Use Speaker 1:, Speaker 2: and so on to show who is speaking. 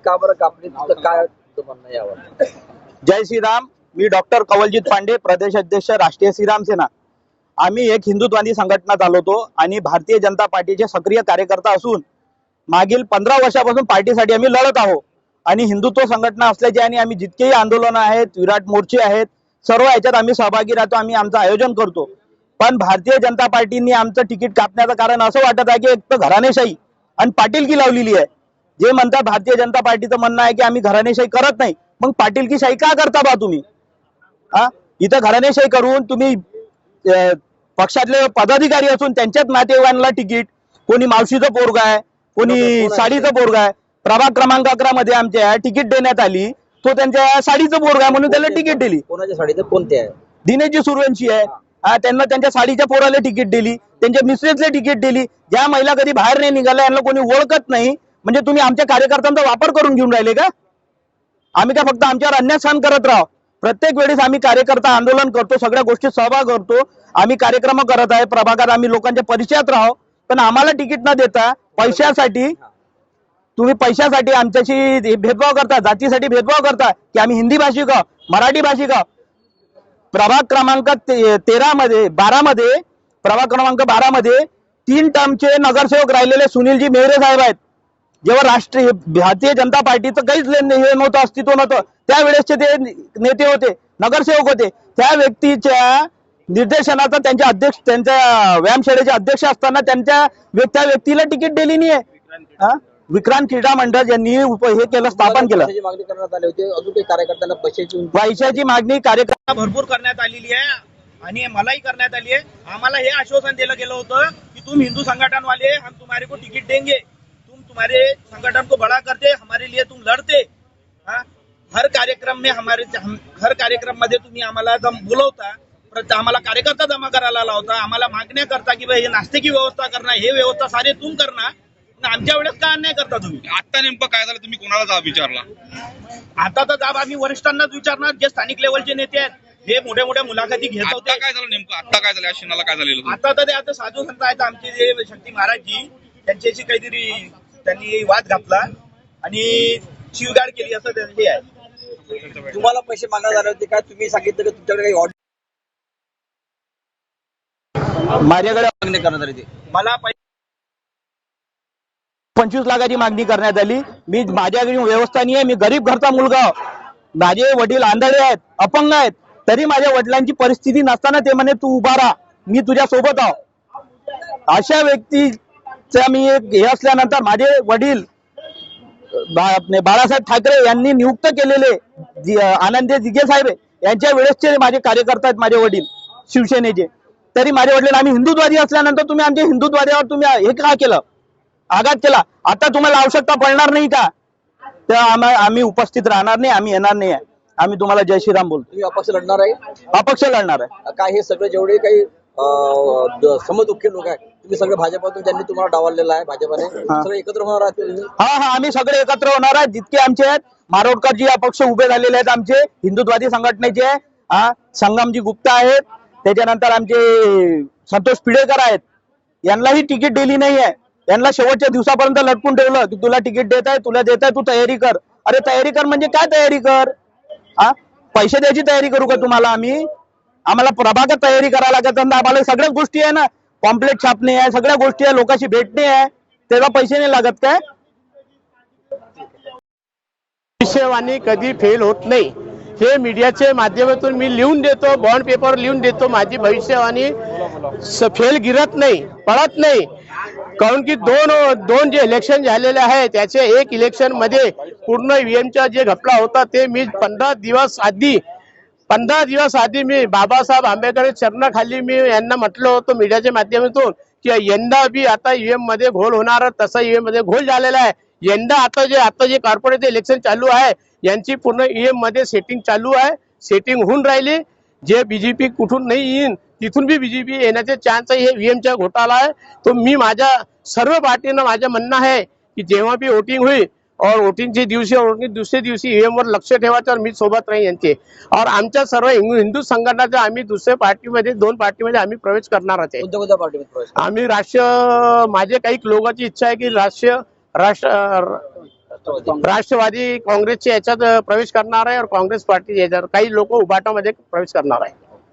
Speaker 1: का बरं कापली, तुझं काय म्हणणं यावर?
Speaker 2: जय श्रीराम. मी डॉक्टर कवलजीत पांडे, प्रदेश अध्यक्ष राष्ट्रीय श्रीराम सेना. आम्ही एक हिंदुत्ववादी संघटना चालवतो आणि भारतीय जनता पार्टीचे सक्रिय कार्यकर्ता असून मागील 15 वर्षापासून पार्टीसाठी आम्ही लढत आहोत आणि हिंदुत्व संघटना असल्याचे आणि आम्ही जितकेही आंदोलन आहेत, विराट मोर्चे आहेत, सर्व याच्यात आम्ही सहभागी राहतो, आम्ही आमचं आयोजन करतो. पण भारतीय जनता पार्टीने आमचं तिकीट कापण्याचं कारण असं वाटत आहे की एक तर घराणेशाही आणि पाटीलकी लावलेली आहे. जे म्हणतात भारतीय जनता पार्टीचं म्हणणं आहे की आम्ही घराणेशाही करत नाही, मग पाटीलकी शाही का करता बा तुम्ही? इथं घराणेशाही करून तुम्ही पक्षातले पदाधिकारी असून त्यांच्याच नातेवाईकांना तिकीट, कोणी मावशीचं पोरग आहे, कोणी साडीचं पोरग आहे. प्रभाग क्रमांक 11 मध्ये आमच्या तिकीट देण्यात आली, तो त्यांच्या साडीचं पोरग आहे म्हणून त्याला तिकीट दिली.
Speaker 1: कोणाच्या साडीचं? कोणते आहे?
Speaker 2: दिनेशजी सुरवंशी आहे. त्यांना त्यांच्या साडीच्या पोराला तिकीट दिली, त्यांच्या मिसेसला तिकीट दिली. ज्या महिला कधी बाहेर नाही निघाल्या, यांना कोणी ओळखत नाही, म्हणजे तुम्ही आमच्या कार्यकर्त्यांचा वापर करून घेऊन राहिले का? आम्ही काय फक्त आमच्यावर अन्याय सहन करत राहू? प्रत्येक वेळेस आम्ही कार्यकर्ता आंदोलन करतो, सगळ्या गोष्टी सहभाग करतो, आम्ही कार्यक्रम करत आहे, प्रभागात आम्ही लोकांच्या परिचयात राहू. पण आम्हाला तिकीट न देता पैशासाठी, तुम्ही पैशासाठी आमच्याशी भेदभाव करता, जातीसाठी भेदभाव करता की आम्ही हिंदी भाषिक आहोत, मराठी भाषिक आहोत. प्रभाग क्रमांक 12 मध्ये प्रभाग क्रमांक 12 मध्ये 3 टर्मचे नगरसेवक राहिलेले सुनीलजी मेहरे साहेब आहेत. जेव्हा राष्ट्रीय भारतीय जनता पार्टीचं काहीच हे नव्हतं, अस्तित्व नव्हतं, त्यावेळेसचे ते नेते होते, नगरसेवक होते. त्या व्यक्तीच्या निर्देशनाचा त्यांच्या अध्यक्ष, त्यांच्या व्यायामशाळेचे अध्यक्ष असताना त्या व्यक्तीला तिकीट दिली नाहीये. विक्रांत क्रीडा मंडळ यांनी हे केलं, स्थापन केलं.
Speaker 1: मागणी करण्यात आली होती, अजून काही कार्यकर्त्यांना
Speaker 2: पैशाची मागणी कार्यकर्ता भरपूर करण्यात आलेली आहे आणि मलाही करण्यात आली आहे. आम्हाला हे आश्वासन दिलं गेलं होतं की तुम हिंदू संगठन वाले, हम तुम्हारे को टिकट देंगे, तुम तुम्हारे संगठन को बड़ा करते, हमारे लिए तुम लढते. हर कार्यक्रम मध्ये तुम्ही आम्हाला बोलवता, आम्हाला कार्यकर्ता जमा करायला लावता, आम्हाला मागण्या करता की भाई नाश्ते की व्यवस्था करना, हे व्यवस्था सारे तुम करना. आमच्या वेळेस का अन्याय करता तुम्ही?
Speaker 3: आता नेमकं काय झालं? तुम्ही कोणाला जाब विचारला?
Speaker 2: आता तर जाब आम्ही वरिष्ठांनाच विचारणार, जे स्थानिक लेवलचे नेते आहेत, हे मोठ्या मोठ्या मुलाखती घेत होते.
Speaker 3: काय झालं नेमकं? आता काय झालं? या क्षणाला काय झालेलं?
Speaker 2: आता तर ते आता साधू संत आहेत आमचे, जे शक्ती महाराजजी, त्यांच्याशी काहीतरी त्यांनी वाद घातला आणि शिवगाड केली, असं हे आहे.
Speaker 1: तुम्हाला पैसे मागण्यात आले होते काय? तुम्ही सांगितलं की तुमच्याकडे काही ऑर्डर?
Speaker 2: माझ्याकडे
Speaker 1: मागणी करण्यात आली होती.
Speaker 2: मला 25 लाखाची मागणी करण्यात आली. मी माझ्याकडे व्यवस्था नाही आहे, मी गरीब घरचा मुलगा, माझे वडील आंधळे आहेत, अपंग आहेत, तरी माझ्या वडिलांची परिस्थिती नसताना ते म्हणे तू उभा राहा, मी तुझ्या सोबत आहो. अशा व्यक्तीचा मी हे असल्यानंतर माझे वडील बाळासाहेब ठाकरे यांनी नियुक्त केलेले आनंदे जिगे साहेब यांच्या वेळेसचे माझे कार्यकर्ता आहेत, माझे वडील शिवसेनेचे. तरी माझे वडील, आम्ही हिंदुत्ववादी असल्यानंतर तुम्ही आमच्या हिंदुत्वाद्यावर तुम्ही हे का केलं, आघात केला? आता तुम्हाला आवश्यकता पडणार नाही का? तर आम्ही उपस्थित राहणार नाही, आम्ही येणार नाही. आम्ही तुम्हाला जय श्रीराम बोलतो.
Speaker 1: तुम्ही अपक्ष लढणार आहे?
Speaker 2: अपक्ष लढणार आहे.
Speaker 1: काय हे सगळे जेवढे काही समदुःखी लोक आहेत, तुम्ही सगळे भाजपातून, ज्यांनी तुम्हाला डावललेलं आहे भाजपाने, सगळे एकत्र होणार आहात?
Speaker 2: हा, आम्ही सगळे एकत्र होणार आहेत. जितके आमचे आहेत, मारोडकरजी अपक्ष उभे झालेले आहेत आमचे हिंदुत्वादी संघटनेचे, संगमजी गुप्ता आहेत, त्याच्यानंतर आमचे संतोष पिडेकर आहेत, यांनाही तिकीट दिली नाही आहे. यांना शेवटच्या दिवसापर्यंत लटकून ठेवलं की तुला तिकीट देत आहे, तुला देत आहे, तू तयारी कर. अरे तयारी कर म्हणजे काय तयारी कर? पैसे द्यायची तयारी करू का तुम्हाला? आम्हाला प्रभागात तयारी करायला लागत, आम्हाला सगळ्याच गोष्टी आहे ना, पॉम्पलेट छापणे आहे, सगळ्या गोष्टी आहे, लोकांशी भेटणे आहे, तेव्हा पैसे नाही लागत काय?
Speaker 4: भविष्यवाणी कधी फेल होत नाही, हे मीडियाच्या माध्यमातून मी लिहून देतो, बॉन्ड पेपर लिहून देतो. माझी भविष्यवाणी फेल गिरत नाही, पडत नाही. कारण की दोन जे इलेक्शन झालेले आहे, त्याचे एक इलेक्शन मध्ये पूर्ण ईव्हीएमचा जे घपला होता, ते मी 15 दिवस आधी मी बाबासाहेब आंबेडकर चरणाखाली मी यांना म्हटलं होतं मीडियाच्या माध्यमातून की यंदा बी आता ईव्हीएम मध्ये घोल होणार, तसा ईव्हीएम मध्ये घोल झालेला आहे. यंदा आता जे कॉर्पोरेट इलेक्शन चालू आहे, यांची पूर्ण ईव्हीएम मध्ये सेटिंग चालू आहे, सेटिंग होऊन राहिली. जे बीजेपी कुठून नाही येईन तिथून बी बीजेपी येण्याचे चान्स आहे. हे ईव्हीएमचा घोटाळा आहे. तो मी माझ्या सर्व पार्टीनं माझं म्हणणं आहे की जेव्हा बी वोटिंग होईल और वोटिंगच्या दिवशी और दुसऱ्या दिवशी ईव्हीएम वर लक्ष ठेवायचं, और मी सोबत राहीन यांचे. और आमच्या सर्व हिंदू संघटनाच्या आम्ही दुसऱ्या पार्टीमध्ये, 2 पार्टीमध्ये आम्ही प्रवेश करणार आहे.
Speaker 1: कोणत्या पार्टीमध्ये प्रवेश?
Speaker 4: आम्ही राष्ट्रीय, माझे काही लोकांची इच्छा आहे की राष्ट्रवादी काँग्रेसच्या याच्यात प्रवेश करणार आहे और काँग्रेस पार्टी याच्यात काही लोक उभाटामध्ये प्रवेश करणार आहे.